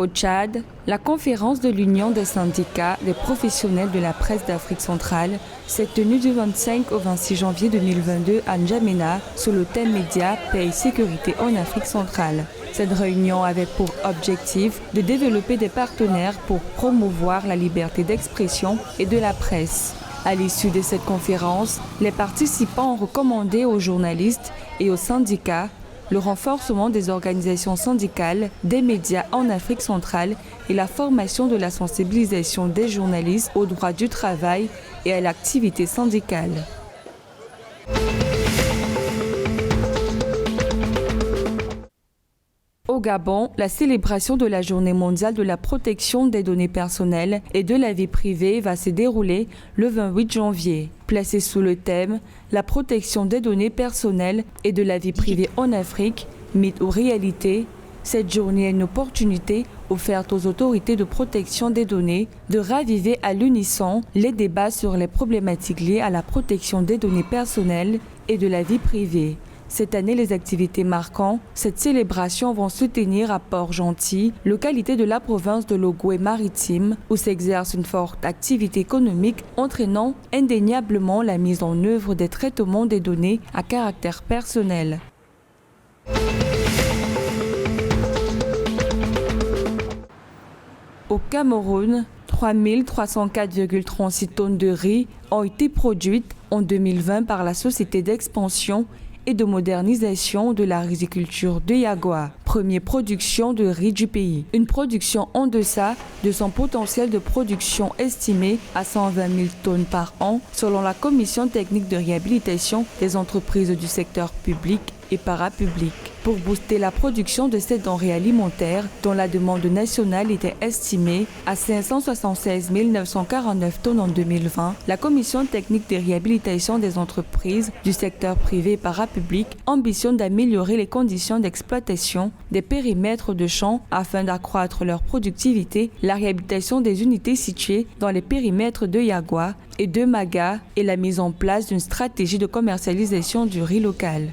Au Tchad, la conférence de l'Union des syndicats des professionnels de la presse d'Afrique centrale s'est tenue du 25 au 26 janvier 2022 à N'Djamena sous le thème Médias, paix et sécurité en Afrique centrale. Cette réunion avait pour objectif de développer des partenaires pour promouvoir la liberté d'expression et de la presse. À l'issue de cette conférence, les participants ont recommandé aux journalistes et aux syndicats le renforcement des organisations syndicales, des médias en Afrique centrale et la formation de la sensibilisation des journalistes aux droits du travail et à l'activité syndicale. Au Gabon, la célébration de la Journée mondiale de la protection des données personnelles et de la vie privée va se dérouler le 28 janvier. Placée sous le thème « La protection des données personnelles et de la vie privée en Afrique, mythe ou réalité », cette journée est une opportunité offerte aux autorités de protection des données de raviver à l'unisson les débats sur les problématiques liées à la protection des données personnelles et de la vie privée. Cette année, les activités marquant cette célébration vont se tenir à Port-Gentil, localité de la province de l'Ogooué-Maritime, où s'exerce une forte activité économique entraînant indéniablement la mise en œuvre des traitements des données à caractère personnel. Au Cameroun, 3304,36 tonnes de riz ont été produites en 2020 par la Société d'expansion et de modernisation de la riziculture de Yagua, première production de riz du pays. Une production en deçà de son potentiel de production estimé à 120 000 tonnes par an selon la Commission technique de réhabilitation des entreprises du secteur public et parapublic. Pour booster la production de ces denrées alimentaires dont la demande nationale était estimée à 576 949 tonnes en 2020, la Commission technique de réhabilitation des entreprises du secteur privé et parapublic ambitionne d'améliorer les conditions d'exploitation des périmètres de champs afin d'accroître leur productivité, la réhabilitation des unités situées dans les périmètres de Yagua et de Maga et la mise en place d'une stratégie de commercialisation du riz local.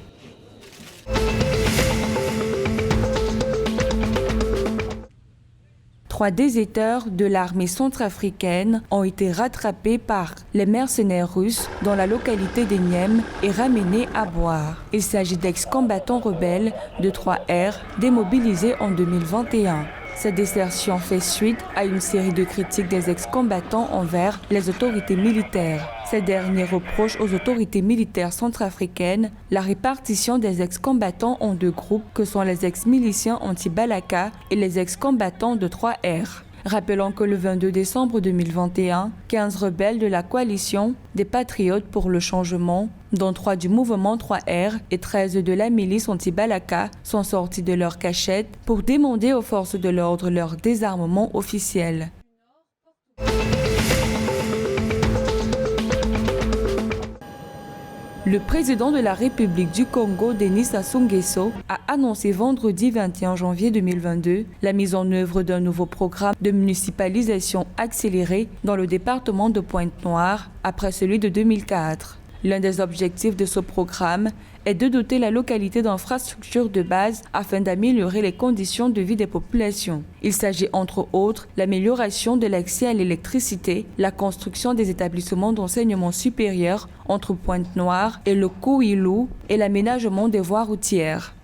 Trois déserteurs de l'armée centrafricaine ont été rattrapés par les mercenaires russes dans la localité de Niem et ramenés à Boire. Il s'agit d'ex-combattants rebelles de 3R démobilisés en 2021. Cette désertion fait suite à une série de critiques des ex-combattants envers les autorités militaires. Ces derniers reprochent aux autorités militaires centrafricaines la répartition des ex-combattants en deux groupes que sont les ex-miliciens anti-Balaka et les ex-combattants de 3R. Rappelons que le 22 décembre 2021, 15 rebelles de la coalition des Patriotes pour le changement, dont 3 du mouvement 3R et 13 de la milice anti-Balaka, sont sortis de leur cachette pour demander aux forces de l'ordre leur désarmement officiel. Le président de la République du Congo, Denis Sassou Nguesso, a annoncé vendredi 21 janvier 2022 la mise en œuvre d'un nouveau programme de municipalisation accélérée dans le département de Pointe-Noire après celui de 2004. L'un des objectifs de ce programme est de doter la localité d'infrastructures de base afin d'améliorer les conditions de vie des populations. Il s'agit entre autres l'amélioration de l'accès à l'électricité, la construction des établissements d'enseignement supérieur entre Pointe-Noire et le Kouilou et l'aménagement des voies routières.